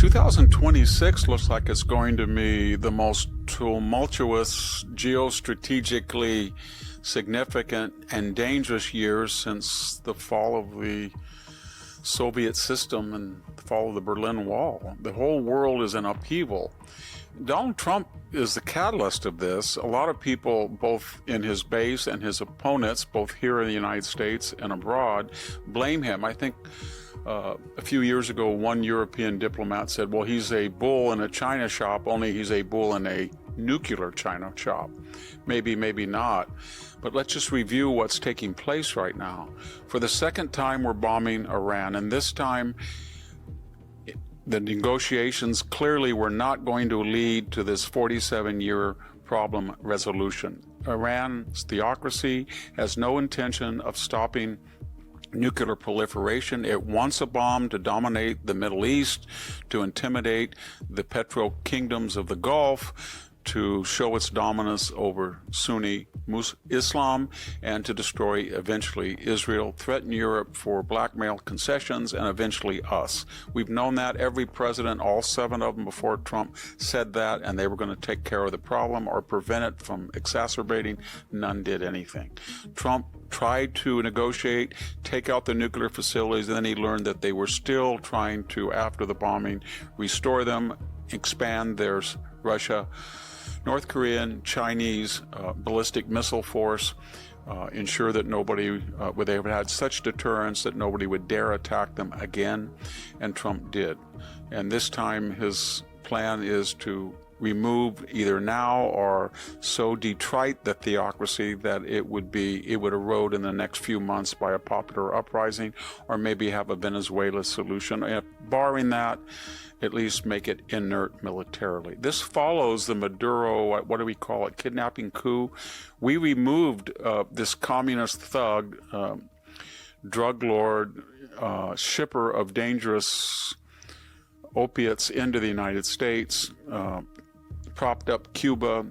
2026 looks like it's going to be the most tumultuous, geostrategically significant and dangerous year since the fall of the Soviet system and the fall of the Berlin Wall. The whole world is in upheaval. Donald Trump is the catalyst of this. A lot of people, both in his base and his opponents, both here in the United States and abroad, blame him. I think a few years ago, one European diplomat said, well, he's a bull in a china shop, only he's a bull in a nuclear china shop. Maybe, maybe not. But let's just review what's taking place right now. For the second time, we're bombing Iran, and this time the negotiations clearly were not going to lead to this 47-year problem resolution. Iran's theocracy has no intention of stopping nuclear proliferation. It wants a bomb to dominate the Middle East, to intimidate the petro kingdoms of the Gulf, to show its dominance over Sunni Islam, and to destroy eventually Israel, threaten Europe for blackmail concessions, and eventually us. We've known that. Every president, all 7 of them before Trump, said that, and they were going to take care of the problem or prevent it from exacerbating. None did anything. Trump tried to negotiate, take out the nuclear facilities, and then he learned that they were still trying to, after the bombing, restore them, expand their Russia, North Korean, Chinese ballistic missile force, ensure that nobody, they had such deterrence that nobody would dare attack them again, and Trump did. And this time his plan is to remove either now or so detrite the theocracy that it would erode in the next few months by a popular uprising, or maybe have a Venezuela solution. And barring that, at least make it inert militarily. This follows the Maduro, what do we call it, kidnapping coup. We removed this communist thug, drug lord, shipper of dangerous opiates into the United States, propped up Cuba,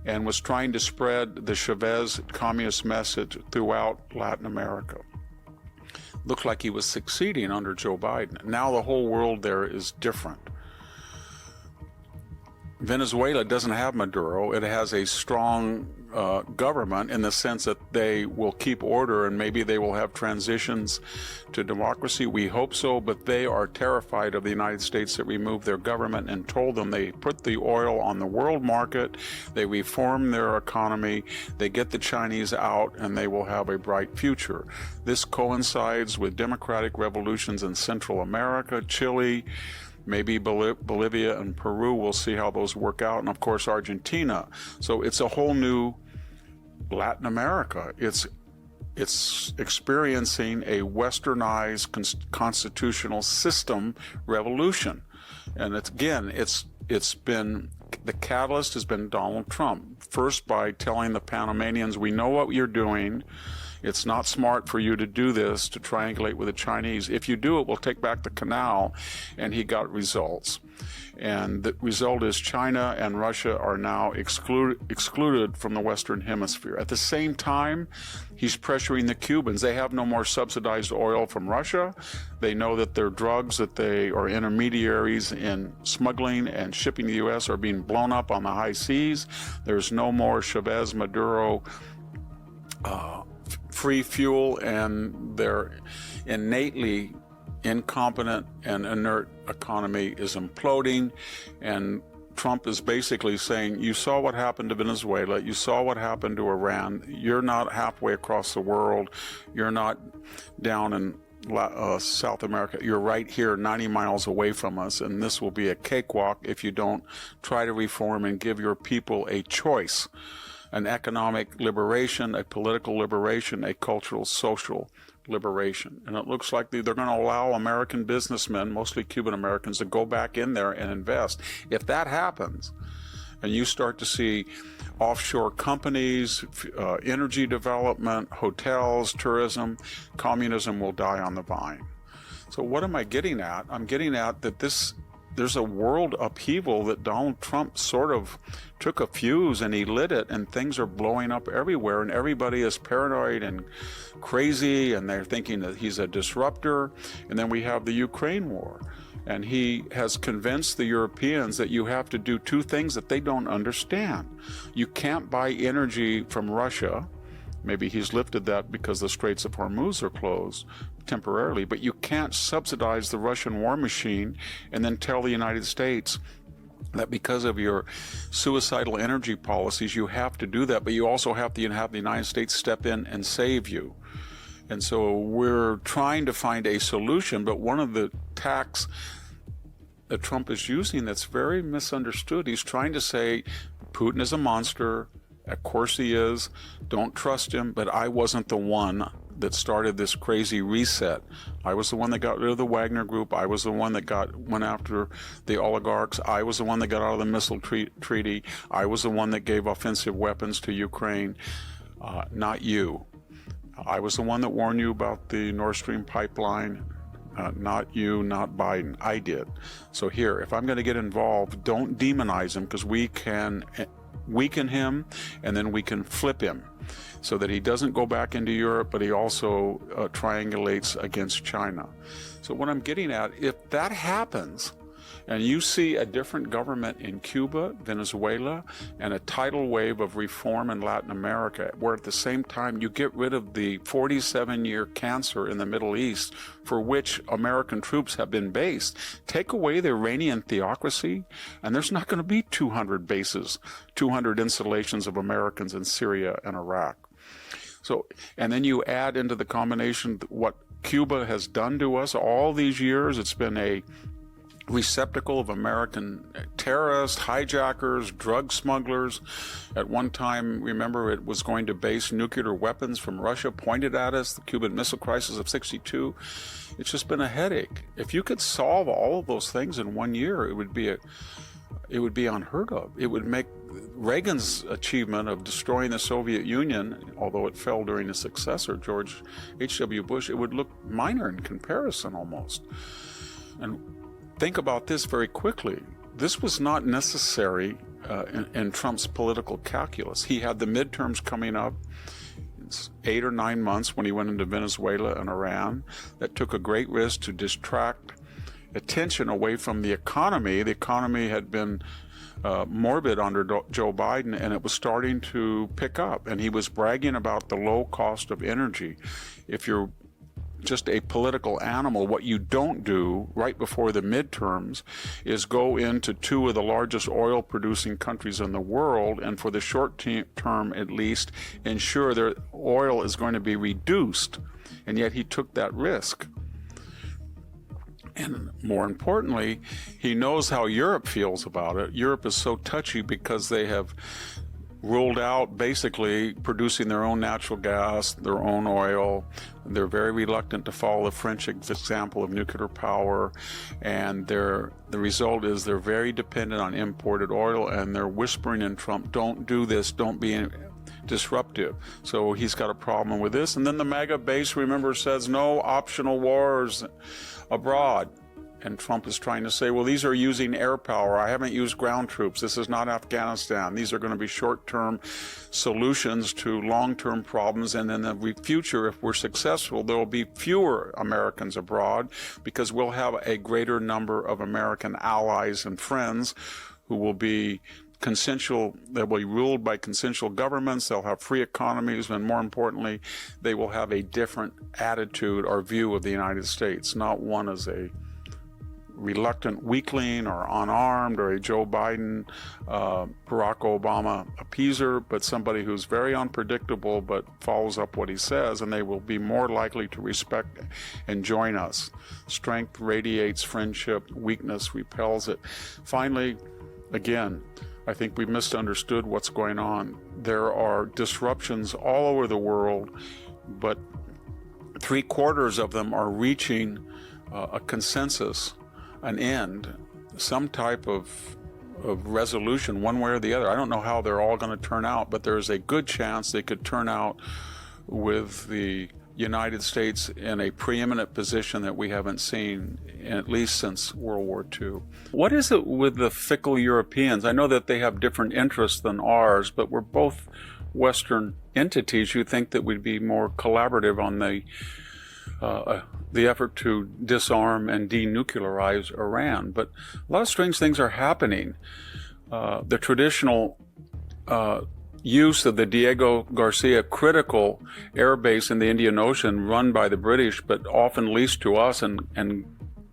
and was trying to spread the Chavez communist message throughout Latin America. Looked like he was succeeding under Joe Biden. Now the whole world there is different. Venezuela doesn't have Maduro. It has a strong government in the sense that they will keep order, and maybe they will have transitions to democracy. We hope so, but they are terrified of the United States that removed their government and told them they put the oil on the world market, they reform their economy, they get the Chinese out, and they will have a bright future. This coincides with democratic revolutions in Central America, Chile, maybe Bolivia and Peru. We'll see how those work out, and of course Argentina. So it's a whole new Latin America. It's experiencing a westernized constitutional system revolution, and it's been, the catalyst has been Donald Trump. First, by telling the Panamanians, we know what you're doing. It's not smart for you to do this, to triangulate with the Chinese. If you do it, we'll take back the canal. And he got results. And the result is China and Russia are now excluded from the Western Hemisphere. At the same time, he's pressuring the Cubans. They have no more subsidized oil from Russia. They know that their drugs that they are intermediaries in smuggling and shipping to the U.S. are being blown up on the high seas. There's no more Chavez, Maduro, free fuel, and their innately incompetent and inert economy is imploding. And Trump is basically saying, you saw what happened to Venezuela, you saw what happened to Iran, you're not halfway across the world, you're not down in South America, you're right here 90 miles away from us, and this will be a cakewalk if you don't try to reform and give your people a choice. An economic liberation, a political liberation, a cultural, social liberation. And it looks like they're going to allow American businessmen, mostly Cuban Americans, to go back in there and invest. If that happens, and you start to see offshore companies, energy development, hotels, tourism, communism will die on the vine. So what am I getting at? I'm getting at that there's a world upheaval that Donald Trump sort of took a fuse and he lit it, and things are blowing up everywhere, and everybody is paranoid and crazy, and they're thinking that he's a disruptor. And then we have the Ukraine war. And he has convinced the Europeans that you have to do two things that they don't understand. You can't buy energy from Russia. Maybe he's lifted that because the Straits of Hormuz are closed temporarily, but you can't subsidize the Russian war machine and then tell the United States that because of your suicidal energy policies, you have to do that, but you also have to have the United States step in and save you. And so we're trying to find a solution, but one of the tacks that Trump is using that's very misunderstood, he's trying to say Putin is a monster. Of course he is. Don't trust him, but I wasn't the one that started this crazy reset. I was the one that got rid of the Wagner Group. I was the one that went after the oligarchs. I was the one that got out of the missile treaty. I was the one that gave offensive weapons to Ukraine, not you. I was the one that warned you about the Nord Stream pipeline, not you, not Biden. I did. So here, if I'm going to get involved, don't demonize him, because we can weaken him and then we can flip him so that he doesn't go back into Europe, but he also triangulates against China. So what I'm getting at, if that happens, and you see a different government in Cuba, Venezuela, and a tidal wave of reform in Latin America, where at the same time you get rid of the 47-year cancer in the Middle East for which American troops have been based, take away the Iranian theocracy, and there's not going to be 200 bases, 200 installations of Americans in Syria and Iraq. So, and then you add into the combination what Cuba has done to us all these years. It's been a receptacle of American terrorists, hijackers, drug smugglers. At one time, remember, it was going to base nuclear weapons from Russia pointed at us, the Cuban Missile Crisis of '62. It's just been a headache. If you could solve all of those things in 1 year, it would be unheard of. It would make Reagan's achievement of destroying the Soviet Union, although it fell during his successor, George H.W. Bush, it would look minor in comparison almost. And think about this very quickly. This was not necessary in Trump's political calculus. He had the midterms coming up. It's 8 or 9 months when he went into Venezuela and Iran. That took a great risk to distract attention away from the economy. The economy had been morbid under Joe Biden, and it was starting to pick up. And he was bragging about the low cost of energy. If you're just a political animal, what you don't do right before the midterms is go into two of the largest oil producing countries in the world, and for the short term at least ensure their oil is going to be reduced. And yet he took that risk. And more importantly, he knows how Europe feels about it. Europe is so touchy because they have ruled out basically producing their own natural gas, their own oil. They're very reluctant to follow the French example of nuclear power, and the result is they're very dependent on imported oil, and they're whispering in Trump, don't do this, don't be disruptive. So he's got a problem with this. And then the MAGA base, remember, says no optional wars abroad. And Trump is trying to say, well, these are using air power. I haven't used ground troops. This is not Afghanistan. These are going to be short-term solutions to long-term problems. And in the future, if we're successful, there will be fewer Americans abroad because we'll have a greater number of American allies and friends who will be consensual. They'll be ruled by consensual governments. They'll have free economies. And more importantly, they will have a different attitude or view of the United States, not one as a reluctant weakling or unarmed or a Joe Biden, Barack Obama appeaser, but somebody who's very unpredictable but follows up what he says, and they will be more likely to respect and join us. Strength radiates friendship, weakness repels it. Finally, again, I think we misunderstood what's going on. There are disruptions all over the world, but 3/4 of them are reaching a consensus, an end, some type of resolution one way or the other. I don't know how they're all going to turn out, but there's a good chance they could turn out with the United States in a preeminent position that we haven't seen at least since World War II. What is it with the fickle Europeans? I know that they have different interests than ours, but we're both Western entities. You think that we'd be more collaborative on the the effort to disarm and denuclearize Iran. But a lot of strange things are happening. The traditional use of the Diego Garcia critical air base in the Indian Ocean, run by the British, but often leased to us and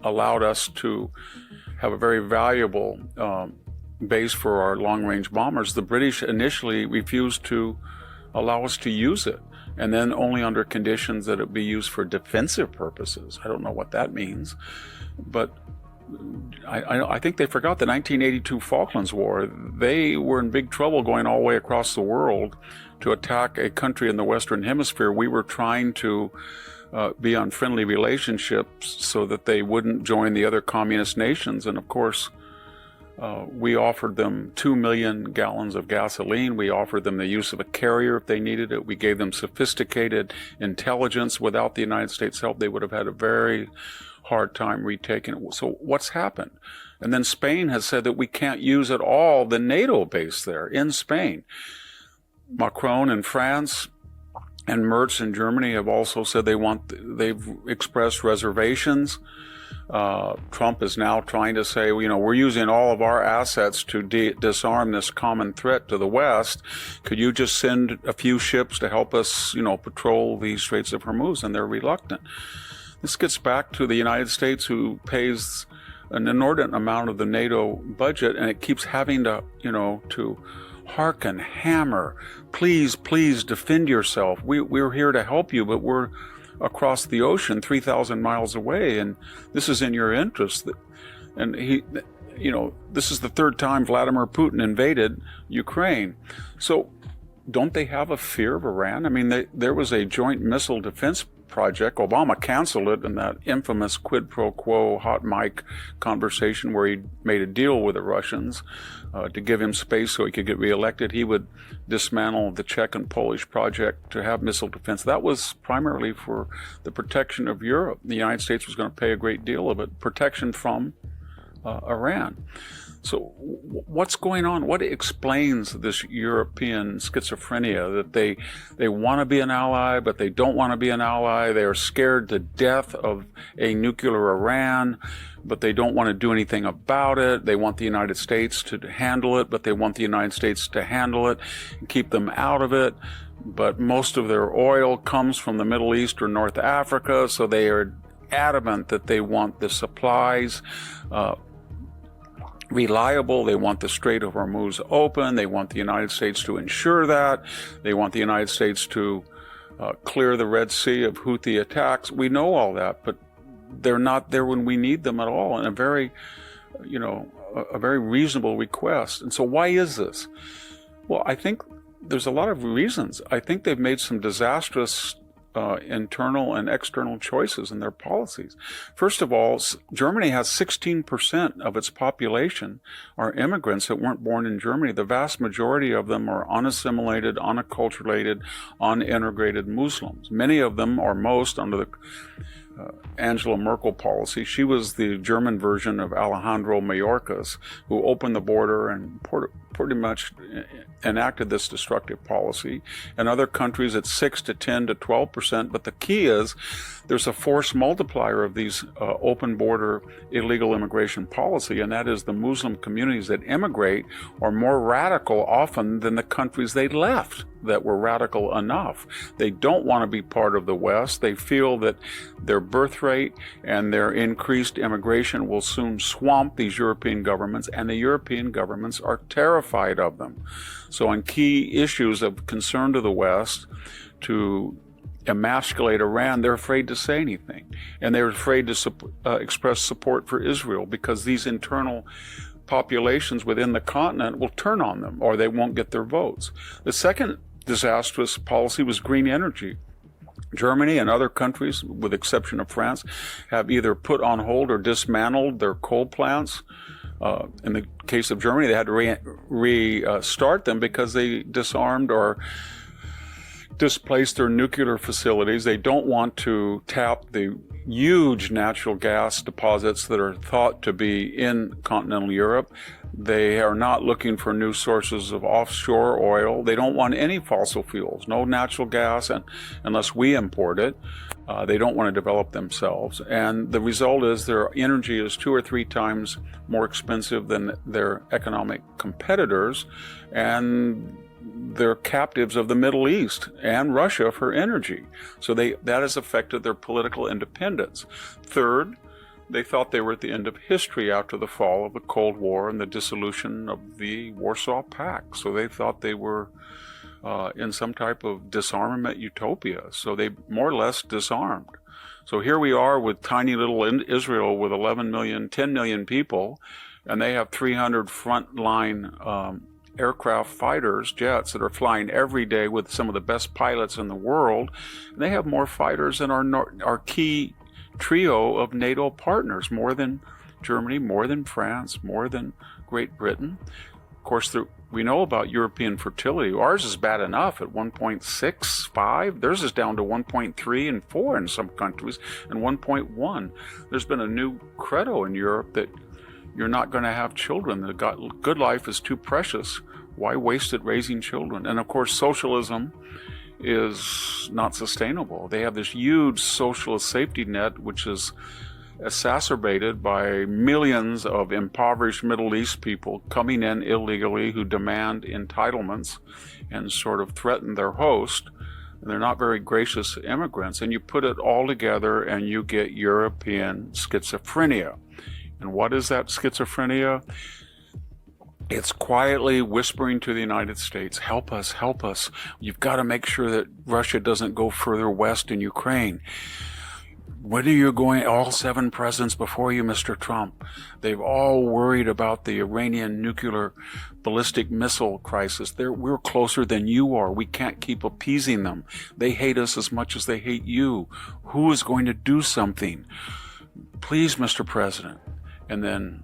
allowed us to have a very valuable base for our long-range bombers. The British initially refused to allow us to use it, and then only under conditions that it be used for defensive purposes. I don't know what that means, but I think they forgot the 1982 Falklands War. They were in big trouble going all the way across the world to attack a country in the Western Hemisphere. We were trying to be on friendly relationships so that they wouldn't join the other communist nations. And of course, we offered them 2 million gallons of gasoline. We offered them the use of a carrier if they needed it. We gave them sophisticated intelligence. Without the United States' help, they would have had a very hard time retaking it. So what's happened? And then Spain has said that we can't use at all the NATO base there in Spain. Macron in France and Merz in Germany have also said they've expressed reservations. Trump is now trying to say, we're using all of our assets to disarm this common threat to the West. Could you just send a few ships to help us, patrol the Straits of Hormuz? And they're reluctant. This gets back to the United States, who pays an inordinate amount of the NATO budget, and it keeps having to, to hearken, hammer, please defend yourself. We're here to help you, but we're across the ocean 3,000 miles away, and this is in your interest. And this is the third time Vladimir Putin invaded Ukraine. So don't they have a fear of Iran? I mean, there was a joint missile defense project. Obama canceled it in that infamous quid pro quo hot mic conversation where he made a deal with the Russians to give him space so he could get reelected. He would dismantle the Czech and Polish project to have missile defense. That was primarily for the protection of Europe. The United States was going to pay a great deal of it, protection from Iran. So what's going on? What explains this European schizophrenia that they want to be an ally, but they don't want to be an ally? They are scared to death of a nuclear Iran, but they don't want to do anything about it. They want the United States to handle it, but they want the United States to handle it and keep them out of it. But most of their oil comes from the Middle East or North Africa, so they are adamant that they want the supplies reliable. They want the Strait of Hormuz open. They want the United States to ensure that. They want the United States to clear the Red Sea of Houthi attacks. We know all that, but they're not there when we need them at all, and a very reasonable request. And so why is this? Well, I think there's a lot of reasons. I think they've made some disastrous internal and external choices in their policies. First of all, Germany has 16% of its population are immigrants that weren't born in Germany. The vast majority of them are unassimilated, unacculturated, unintegrated Muslims. Many of them, or most, under the Angela Merkel policy. She was the German version of Alejandro Mayorkas, who opened the border and pretty much enacted this destructive policy. In other countries, it's 6 to 10 to 12%. But the key is there's a force multiplier of these open border illegal immigration policy, and that is the Muslim communities that immigrate are more radical often than the countries they left that were radical enough. They don't want to be part of the West. They feel that their birth rate and their increased immigration will soon swamp these European governments, and the European governments are terrified of them. So on key issues of concern to the West, to emasculate Iran, they're afraid to say anything. And they're afraid to express support for Israel, because these internal populations within the continent will turn on them, or they won't get their votes. The second disastrous policy was green energy. Germany and other countries, with the exception of France, have either put on hold or dismantled their coal plants. In the case of Germany, they had to restart them because they disarmed or displaced their nuclear facilities. They don't want to tap the huge natural gas deposits that are thought to be in continental Europe. They are not looking for new sources of offshore oil. They don't want any fossil fuels, no natural gas, unless we import it. They don't want to develop themselves. And the result is their energy is 2 or 3 times more expensive than their economic competitors. And they're captives of the Middle East and Russia for energy. So that has affected their political independence. Third, they thought they were at the end of history after the fall of the Cold War and the dissolution of the Warsaw Pact. So they thought they were in some type of disarmament utopia. So they more or less disarmed. So here we are with tiny little Israel with 11 million, 10 million people, and they have 300 frontline aircraft fighters, jets, that are flying every day with some of the best pilots in the world. And they have more fighters than our key trio of NATO partners, more than Germany, more than France, more than Great Britain. Of course, we know about European fertility. Ours is bad enough at 1.65. Theirs is down to 1.3 and 4 in some countries, and 1.1. There's been a new credo in Europe that you're not going to have children. The good life is too precious. Why waste it raising children? And of course, socialism is not sustainable. They have this huge socialist safety net, which is exacerbated by millions of impoverished Middle East people coming in illegally who demand entitlements and sort of threaten their host. And they're not very gracious immigrants. And you put it all together and you get European schizophrenia. And what is that schizophrenia? It's quietly whispering to the United States, help us, help us. You've got to make sure that Russia doesn't go further west in Ukraine. When are you going? All 7 presidents before you, Mr. Trump, they've all worried about the Iranian nuclear ballistic missile crisis. We're closer than you are. We can't keep appeasing them. They hate us as much as they hate you. Who is going to do something? Please, Mr. President. And then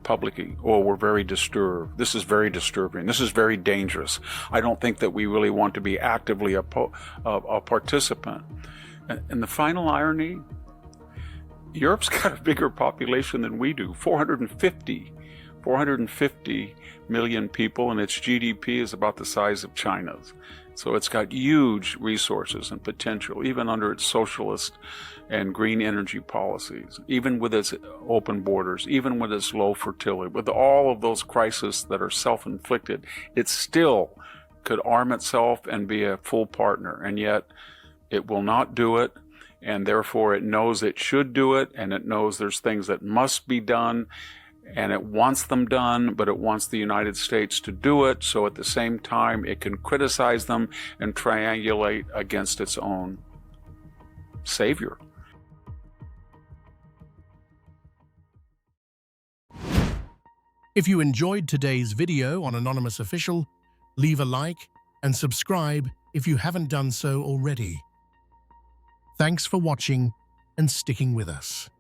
publicly, oh, we're very disturbed. This is very disturbing. This is very dangerous. I don't think that we really want to be actively a participant. And the final irony, Europe's got a bigger population than we do, 450 million people, and its GDP is about the size of China's. So it's got huge resources and potential, even under its socialist and green energy policies, even with its open borders, even with its low fertility, with all of those crises that are self-inflicted, it still could arm itself and be a full partner. And yet it will not do it, and therefore it knows it should do it, and it knows there's things that must be done, and it wants them done, but it wants the United States to do it, so at the same time it can criticize them and triangulate against its own savior. If you enjoyed today's video on Anonymous Official, leave a like and subscribe if you haven't done so already. Thanks for watching and sticking with us.